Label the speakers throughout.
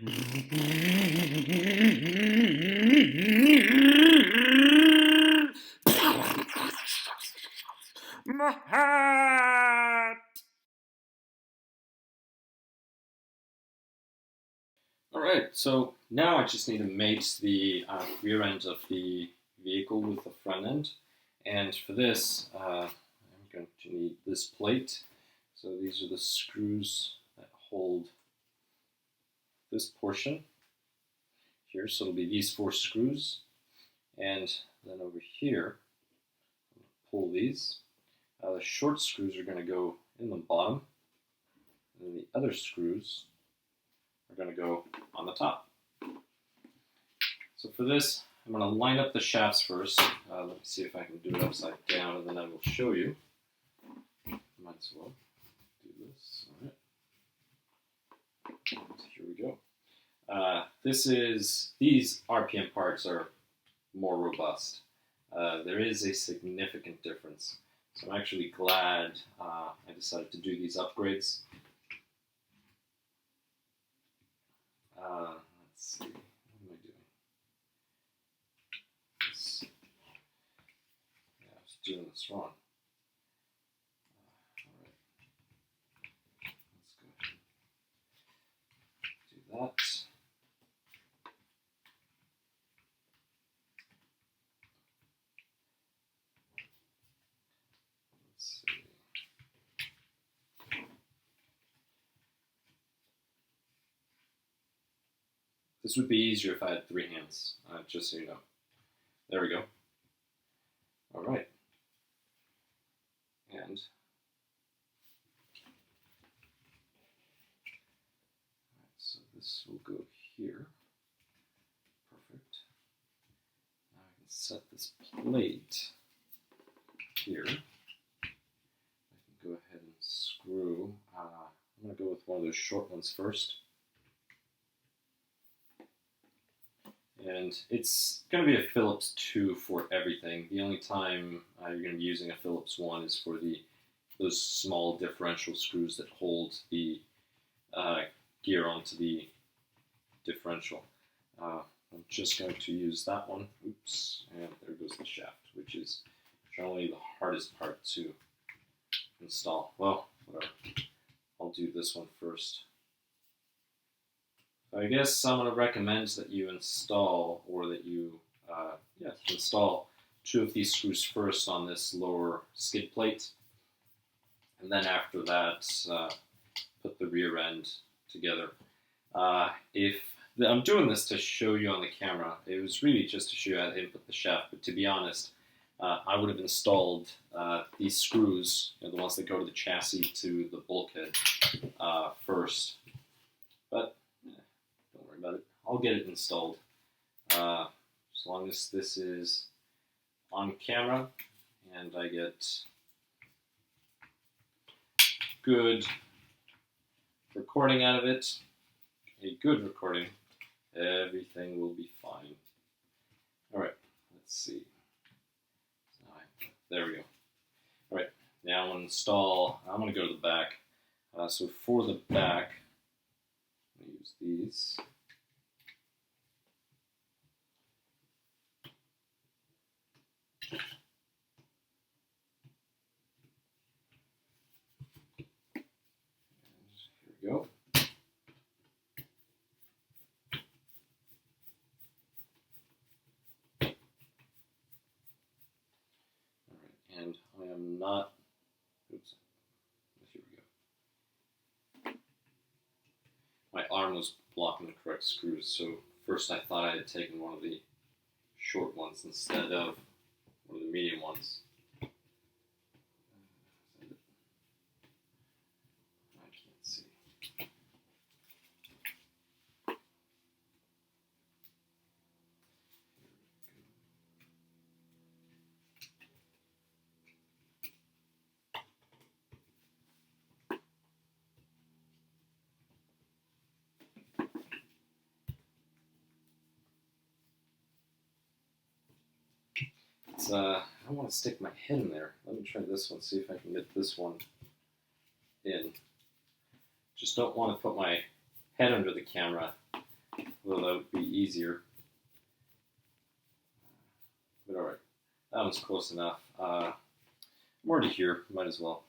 Speaker 1: My hat! Alright, so now I just need to mate the rear end of the vehicle with the front end. And for this, I'm going to need this plate. So these are the screws that hold this portion here. So it'll be these 4 screws. And then over here, pull these. The short screws are going to go in the bottom. And then the other screws are going to go on the top. So for this, I'm going to line up the shafts first. Let me see if I can do it upside down, and then I will show you. Might as well do this. All right. Here we go. These RPM parts are more robust. There is a significant difference. So I'm actually glad I decided to do these upgrades. Let's see, what am I doing? Yeah, I was doing this wrong. Alright, let's go ahead and do that. Let's see. This would be easier if I had 3 hands, just so you know. There we go. All right. And so this will go here. Perfect. Now I can set this plate here. I can go ahead and screw. I'm going to go with one of those short ones first. And it's going to be a Phillips 2 for everything. The only time you're going to be using a Phillips 1 is for those small differential screws that hold the gear onto the differential. I'm just going to use that one. Oops, and there goes the shaft, which is generally the hardest part to install. Well, whatever. I'll do this one first. I guess I'm going to recommend that you install, or that you install 2 of these screws first on this lower skid plate, and then after that put the rear end together. I'm doing this to show you on the camera. It was really just to show you how to input the shaft, but to be honest, I would have installed these screws, the ones that go to the chassis, to the bulkhead first. But don't worry about it. I'll get it installed. As long as this is on camera and I get good recording out of it, a good recording, everything will be fine. Alright, let's see. There we go. Alright, now I'm going to go to the back. So for the back, I'm going to use these. And here we go. And I am not, oops, here we go. My arm was blocking the correct screws, so first I thought I had taken one of the short ones instead of one of the medium ones. I can't see. I don't want to stick my head in there. Let me try this one, see if I can get this one in. Just don't want to put my head under the camera although that would be easier. But alright, that one's close enough. I'm already here, might as well.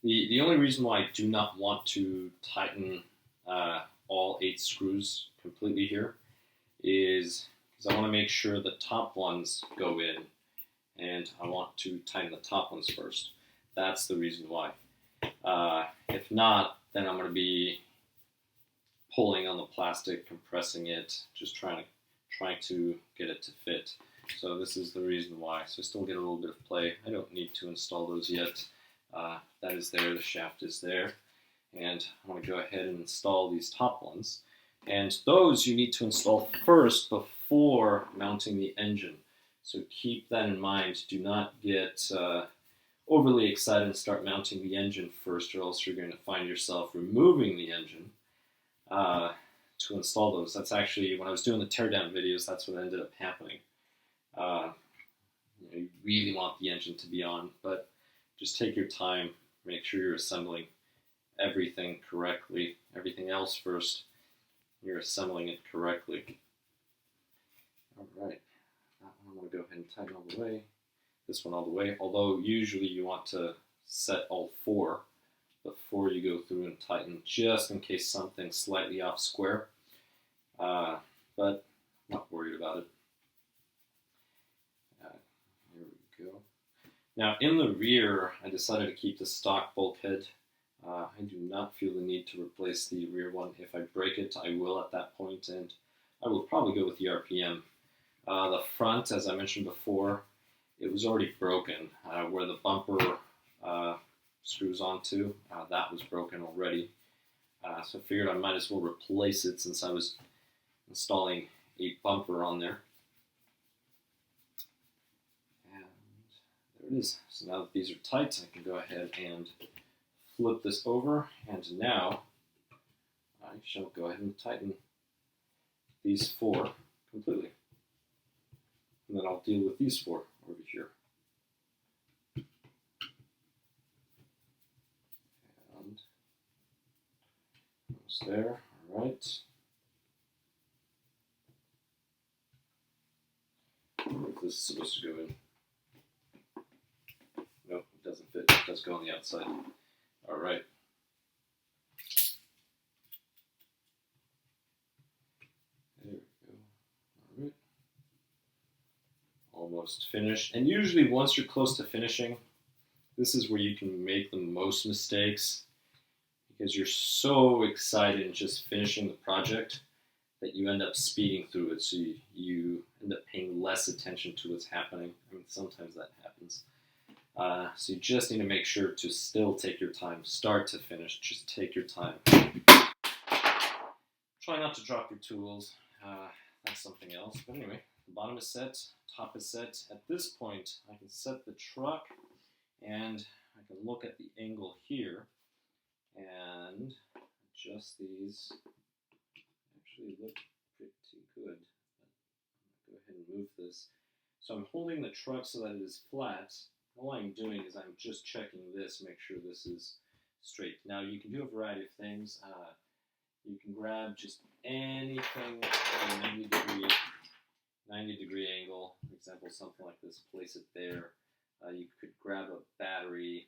Speaker 1: The only reason why I do not want to tighten all 8 screws completely here is because I want to make sure the top ones go in, and I want to tighten the top ones first. That's the reason why. If not, then I'm going to be pulling on the plastic, compressing it, just trying to get it to fit. So this is the reason why. So I still get a little bit of play. I don't need to install those yet. That is there, the shaft is there. And I'm going to go ahead and install these top ones. And those you need to install first before mounting the engine. So keep that in mind. Do not get overly excited and start mounting the engine first, or else you're going to find yourself removing the engine to install those. That's actually, when I was doing the teardown videos, that's what ended up happening. You really want the engine to be on, but just take your time, make sure you're assembling everything correctly, everything else first, you're assembling it correctly. Alright, that one I'm going to go ahead and tighten all the way, this one all the way, although usually you want to set all 4 before you go through and tighten, just in case something's slightly off square, but I'm not worried about it. Here we go. Now in the rear, I decided to keep the stock bulkhead. I do not feel the need to replace the rear one. If I break it, I will at that point, and I will probably go with the RPM. The front, as I mentioned before, it was already broken. Where the bumper screws onto, that was broken already. So I figured I might as well replace it since I was installing a bumper on there. And there it is. So now that these are tight, I can go ahead and flip this over, and now I shall go ahead and tighten these 4 completely. And then I'll deal with these 4 over here. And almost there, all right. I wonder if this is supposed to go in. Nope, it doesn't fit. It does go on the outside. All right. There we go. All right. Almost finished. And usually once you're close to finishing, this is where you can make the most mistakes because you're so excited in just finishing the project that you end up speeding through it. So you end up paying less attention to what's happening. I mean, sometimes that happens. So you just need to make sure to still take your time, start to finish, just take your time. Try not to drop your tools, that's something else. But anyway, the bottom is set, top is set. At this point, I can set the truck and I can look at the angle here and adjust these. Actually look pretty good. Go ahead and move this. So I'm holding the truck so that it is flat. All I'm doing is I'm just checking this, make sure this is straight. Now you can do a variety of things. You can grab just anything at a 90 degree angle. For example, something like this, place it there. You could grab a battery.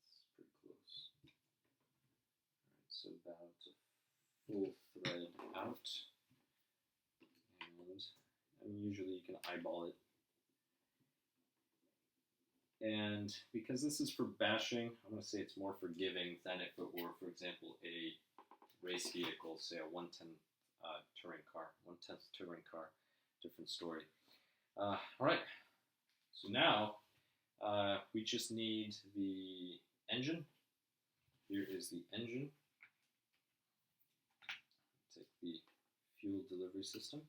Speaker 1: That's pretty close. All right, so about a full thread out. And usually you can eyeball it. And because this is for bashing, I'm going to say it's more forgiving than if it were, for example, a race vehicle, say a 1/10 touring car, 1/10 touring car, different story. All right, so now we just need the engine. Here is the engine. Take the fuel delivery system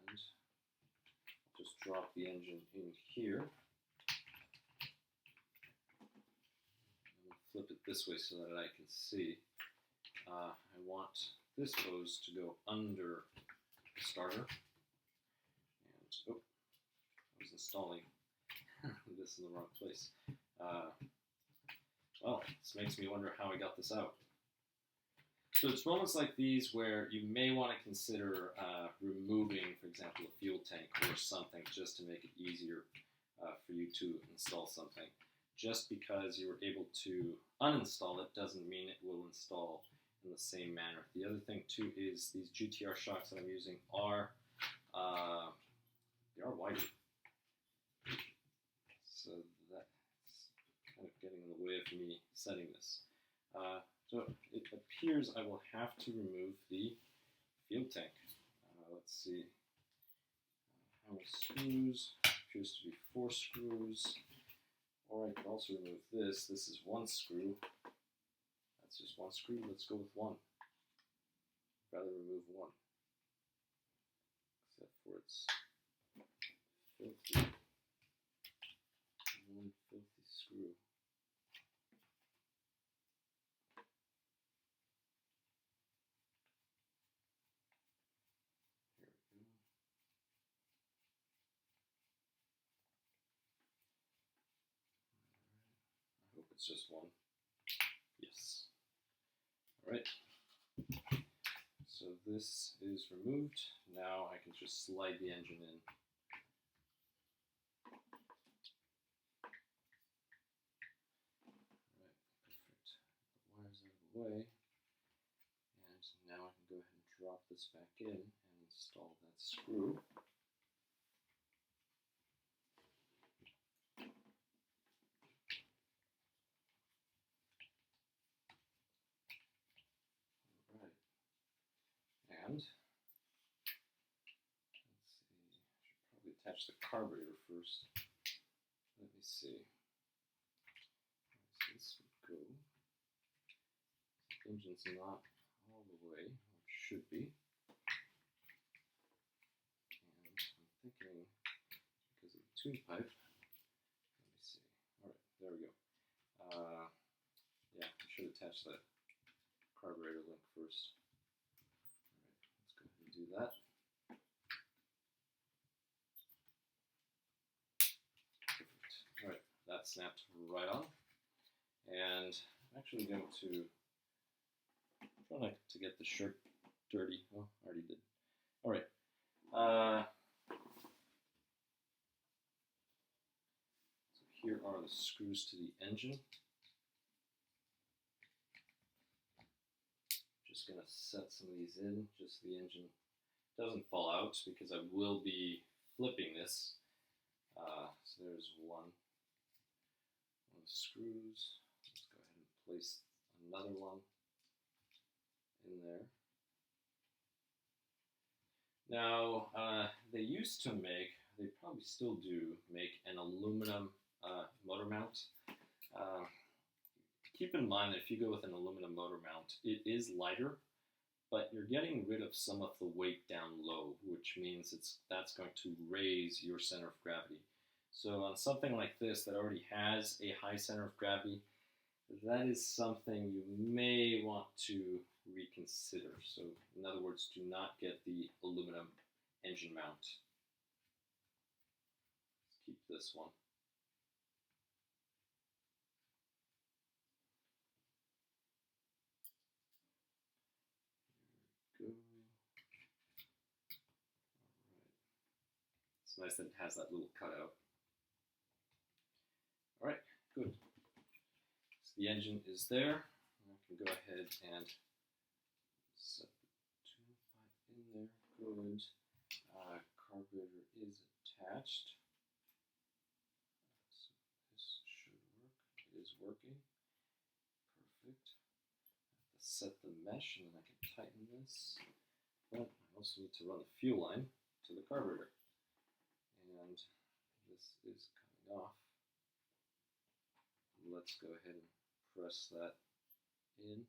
Speaker 1: and just drop the engine in here. Flip it this way so that I can see. I want this hose to go under the starter. And, oh, I was installing this in the wrong place. Well, this makes me wonder how I got this out. So it's moments like these where you may want to consider removing, for example, a fuel tank or something just to make it easier for you to install something. Just because you were able to uninstall it doesn't mean it will install in the same manner. The other thing too is these GTR shocks that I'm using are they are wider, so that's kind of getting in the way of me setting this. So it appears I will have to remove the fuel tank. Let's see how many screws. Appears to be 4 screws. Or I can also remove this. This is 1 screw. That's just 1 screw. Let's go with 1. I'd rather remove 1. Except for its filthy. 1 filthy screw. Here we go. I hope it's just 1. Yes. Alright. So this is removed. Now I can just slide the engine in. Alright, perfect. The wires out of the way. And now I can go ahead and drop this back in and install that screw. And let's see, I should probably attach the carburetor first. Let me see. So this would go. The engine's not all the way, or it should be. And I'm thinking, because of the tune pipe, let me see. Alright, there we go. Yeah, I should attach that carburetor link first. Do that. Perfect. Alright, that snapped right on. And I'm actually going to try not to get the shirt dirty. Oh, I already did. Alright. So here are the screws to the engine. Just going to set some of these in, just so the engine doesn't fall out, because I will be flipping this. So there's one of the screws. Let's go ahead and place another one in there. Now, they used to make, they probably still do, make an aluminum motor mount. Keep in mind that if you go with an aluminum motor mount, it is lighter, but you're getting rid of some of the weight down low, which means that's going to raise your center of gravity. So on something like this that already has a high center of gravity, that is something you may want to reconsider. So in other words, do not get the aluminum engine mount. Let's keep this one. Here we go. It's nice that it has that little cutout. Alright, good. So the engine is there. I can go ahead and set the tune pipe in there. Good. Carburetor is attached. So this should work. It is working. Perfect. I have to set the mesh and then I can tighten this. But I also need to run the fuel line to the carburetor. And this is coming off. Let's go ahead and press that in.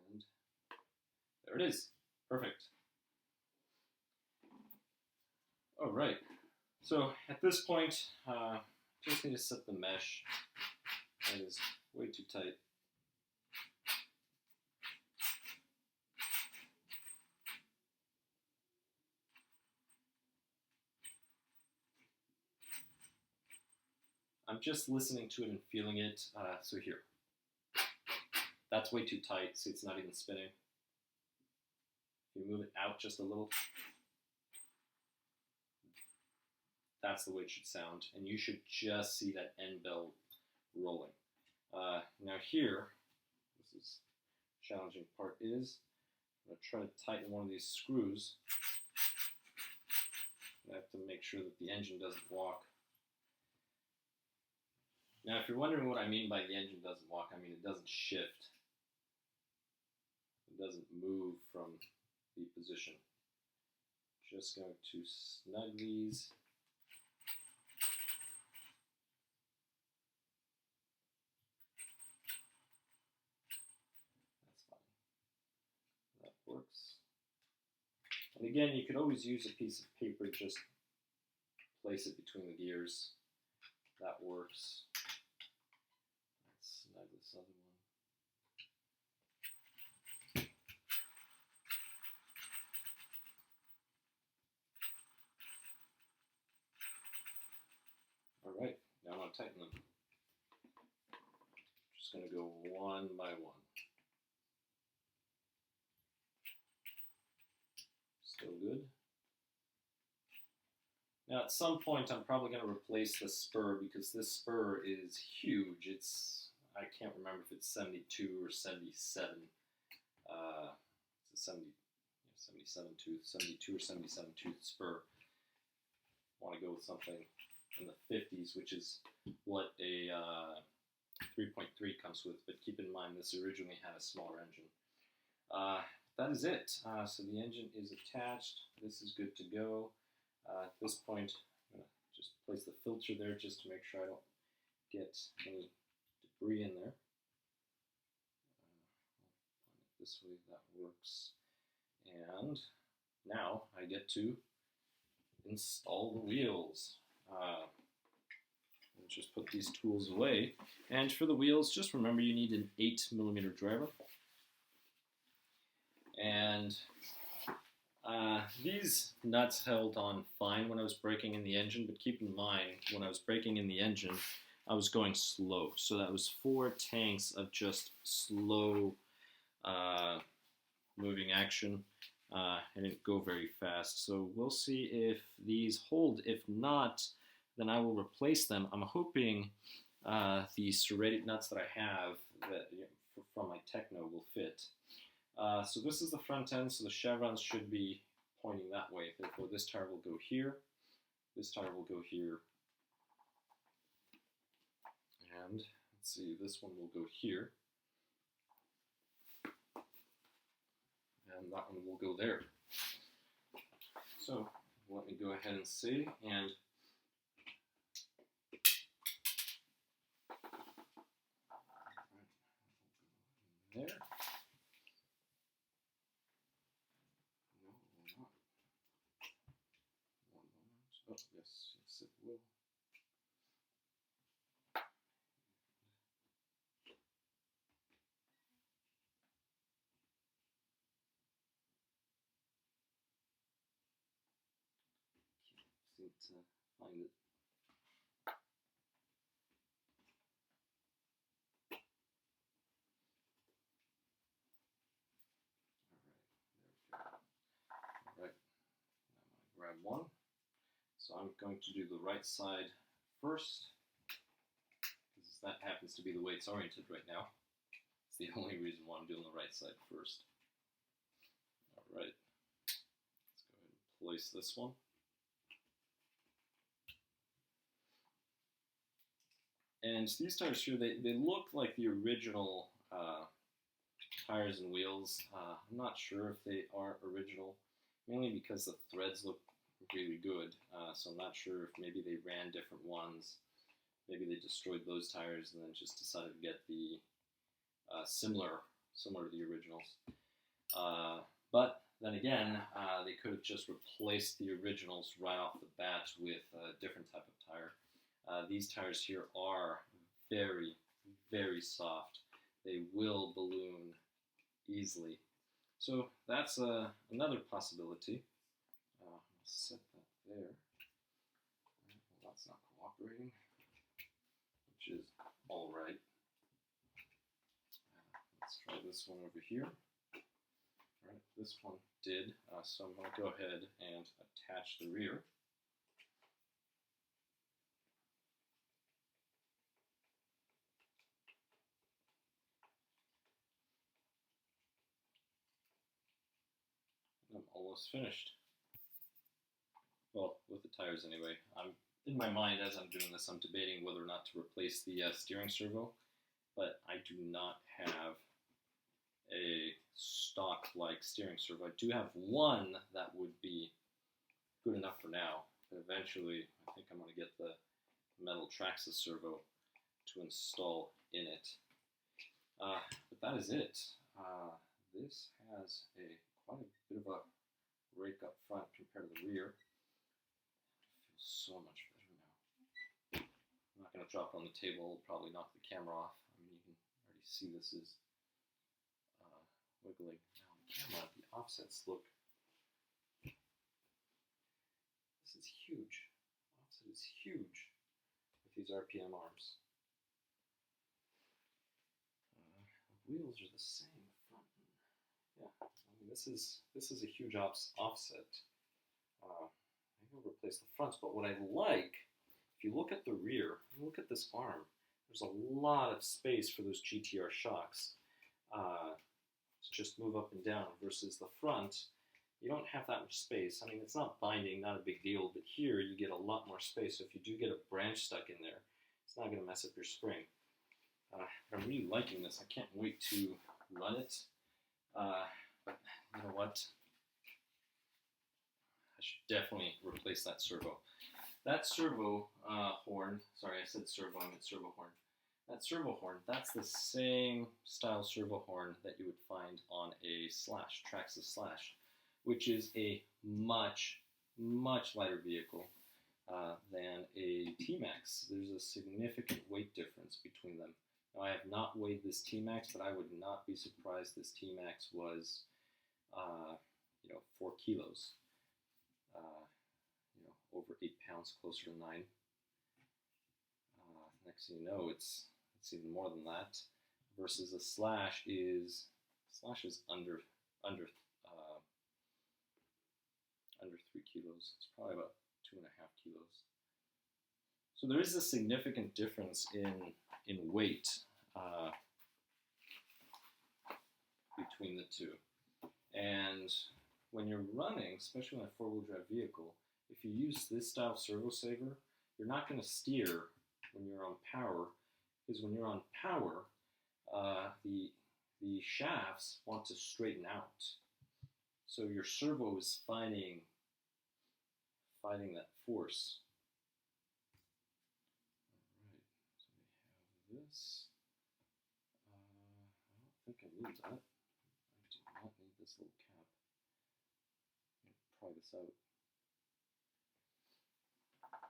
Speaker 1: And there it is. Perfect. All right. So at this point, just need to set the mesh. That is way too tight. I'm just listening to it and feeling it. So here, that's way too tight, so it's not even spinning. If you move it out just a little, that's the way it should sound, and you should just see that end bell rolling. Now here, this is challenging part is, I'm going to try to tighten one of these screws. I have to make sure that the engine doesn't walk. Now if you're wondering what I mean by the engine doesn't walk, I mean it doesn't shift. It doesn't move from the position. Just going to snug these. That's fine. That works. And again, you could always use a piece of paper, just place it between the gears. That works. Let's snug this other one. All right, now I'm going to tighten them. Just going to go one by one. Still good. Now at some point I'm probably going to replace the spur because this spur is huge. I can't remember if it's 72 or 77. It's a 77 tooth, 72 or 77 tooth spur. I want to go with something in the 50s, which is what a 3.3 comes with, but keep in mind this originally had a smaller engine. That is it. So the engine is attached. This is good to go. At this point, I'm going to just place the filter there just to make sure I don't get any debris in there. This way, that works. And now I get to install the wheels. Just put these tools away. And for the wheels, just remember you need an 8mm driver. And these nuts held on fine when I was braking in the engine, but keep in mind, when I was braking in the engine, I was going slow. So that was 4 tanks of just slow moving action. I didn't go very fast. So we'll see if these hold. If not, then I will replace them. I'm hoping the serrated nuts that I have that, from my Techno will fit. So this is the front end, so the chevrons should be pointing that way. Therefore, this tire will go here. This tire will go here. And let's see, this one will go here. And that one will go there. So let me go ahead and see. And there. No, it will not. One moment. Oh, yes, yes, it will. Can't seem to find it. Grab one. So I'm going to do the right side first, because that happens to be the way it's oriented right now. It's the only reason why I'm doing the right side first. All right, let's go ahead and place this one. And these tires here, they look like the original tires and wheels. I'm not sure if they are original, mainly because the threads look really good. So I'm not sure if maybe they ran different ones. Maybe they destroyed those tires and then just decided to get the similar to the originals. But then again, they could have just replaced the originals right off the bat with a different type of tire. These tires here are very, very soft. They will balloon easily. So that's another possibility. I'll set that there. Well, that's not cooperating. which is all right. Let's try this one over here. All right, this one did, so I'm going to go ahead and attach the rear. I'm almost finished. Well, with the tires anyway. In my mind, as I'm doing this, I'm debating whether or not to replace the steering servo, but I do not have a stock-like steering servo. I do have one that would be good enough for now, but eventually I think I'm going to get the metal Traxxas Servo to install in it. But that is it. This has quite a bit of a rake up front compared to the rear. It feels so much better now. I'm not going to drop it on the table. It'll probably knock the camera off. I mean, you can already see this is wiggling. Now the camera, the offsets look. This is huge. Offset is huge with these RPM arms. The wheels are the same front. Yeah, I mean this is a huge offset. Maybe I'll replace the fronts, but what I like, if you look at the rear, look at this arm. There's a lot of space for those GTR shocks to just move up and down. Versus the front, you don't have that much space. I mean, it's not binding, not a big deal, but here you get a lot more space. So if you do get a branch stuck in there, it's not going to mess up your spring. I'm really liking this. I can't wait to run it. But you know what? I should definitely replace that servo. That servo horn, sorry, I said servo, I meant servo horn. That servo horn, that's the same style servo horn that you would find on a Slash, Traxxas Slash, which is a much, much lighter vehicle than a Tmaxx. There's a significant weight difference between them. Now, I have not weighed this Tmaxx, but I would not be surprised this Tmaxx was, 4 kilos. Over 8 pounds, closer to 9. Next thing you know, it's even more than that. Versus a Slash is under 3 kilos. It's probably about 2.5 kilos. So there is a significant difference in weight between the two. And when you're running, especially on a four-wheel drive vehicle, if you use this style servo saver, you're not going to steer when you're on power, because when you're on power, the shafts want to straighten out. So your servo is fighting that force. Alright, so we have this. I don't think I need that. I do not need this little cap. I'm going to pry this out.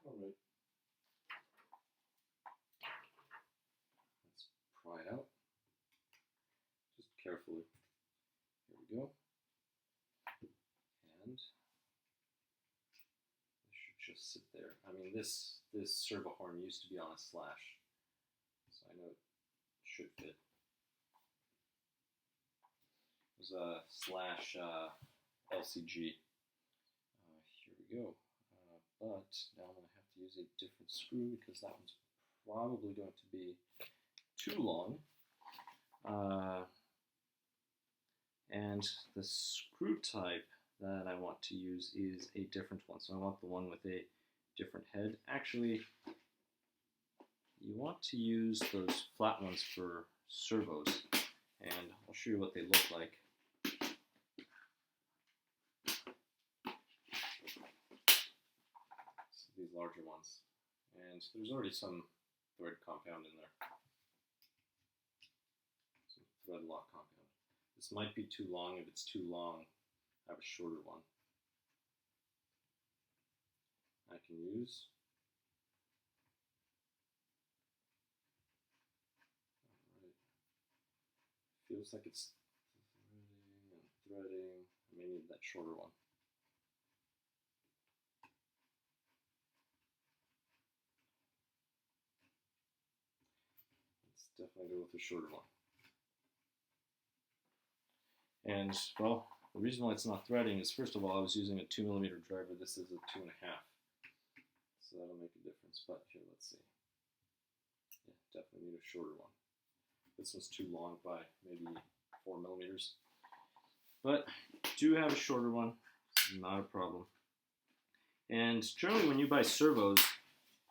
Speaker 1: Alright. Let's pry it out. Just carefully. Here we go. And this should just sit there. I mean, this servo horn used to be on a Slash, so I know it should fit. It was a Slash LCG. Here we go. But now I'm going to have to use a different screw because that one's probably going to be too long. And the screw type that I want to use is a different one. So I want the one with a different head. Actually, you want to use those flat ones for servos. And I'll show you what they look like. These larger ones, and there's already some thread compound in there, some thread lock compound. This might be too long. If it's too long, I have a shorter one I can use. Alright. Feels like it's threading and threading. I may need that shorter one. definitely go with the shorter one. And, well, the reason why it's not threading is, first of all, I was using a 2mm driver. This is a 2.5. So that'll make a difference. But here, let's see. Yeah, definitely need a shorter one. This one's too long by maybe 4mm. But do have a shorter one. Not a problem. And generally when you buy servos,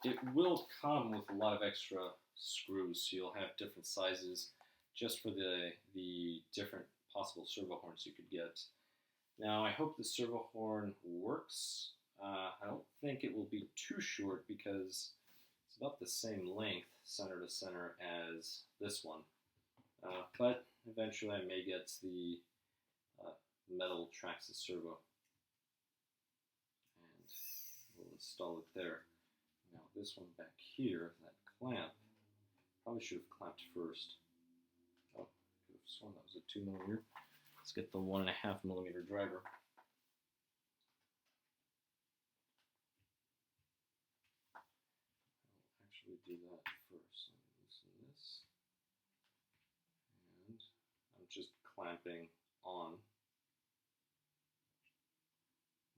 Speaker 1: it will come with a lot of extra screws. So you'll have different sizes just for the different possible servo horns you could get. Now I hope the servo horn works. I don't think it will be too short because it's about the same length center to center as this one. But eventually I may get the metal Traxxas Servo. And we'll install it there. Now this one back here, that clamp, probably should have clamped first. Oh, I could have sworn that was a 2mm. Let's get the 1.5mm driver. I'll actually do that first. Let me loosen this. And I'm just clamping on.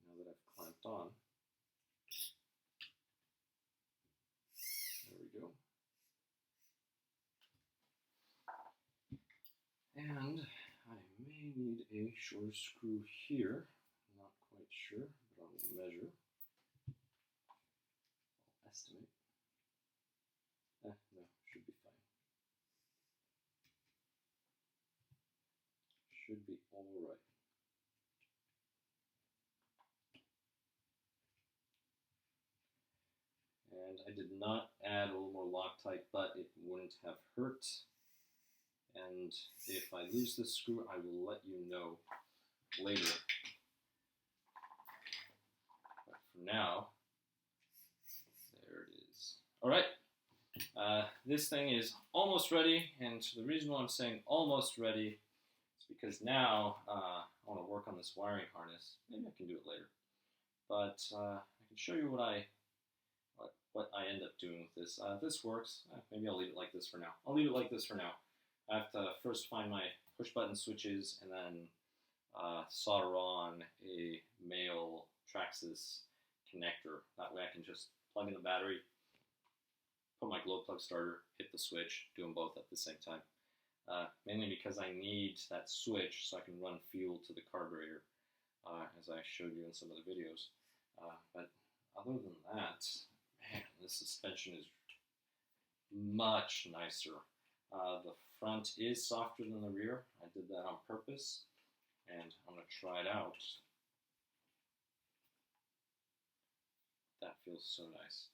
Speaker 1: Now that I've clamped on, there we go. And I may need a shorter screw here. Not quite sure, but I'll measure. I'll estimate. No, should be fine. Should be all right. And I did not add a little more Loctite, but it wouldn't have hurt. And if I lose this screw, I will let you know later. But for now, there it is. All right, this thing is almost ready, and the reason why I'm saying almost ready is because now I want to work on this wiring harness. Maybe I can do it later, but I can show you what I end up doing with this. This works. Maybe I'll leave it like this for now. I'll leave it like this for now. I have to first find my push button switches and then solder on a male Traxxas connector. That way I can just plug in the battery, put my glow plug starter, hit the switch, do them both at the same time. Mainly because I need that switch so I can run fuel to the carburetor, as I showed you in some of the videos. But other than that, man, this suspension is much nicer. The front is softer than the rear. I did that on purpose, and I'm going to try it out. That feels so nice.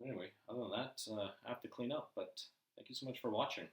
Speaker 1: Anyway, other than that, I have to clean up, but thank you so much for watching.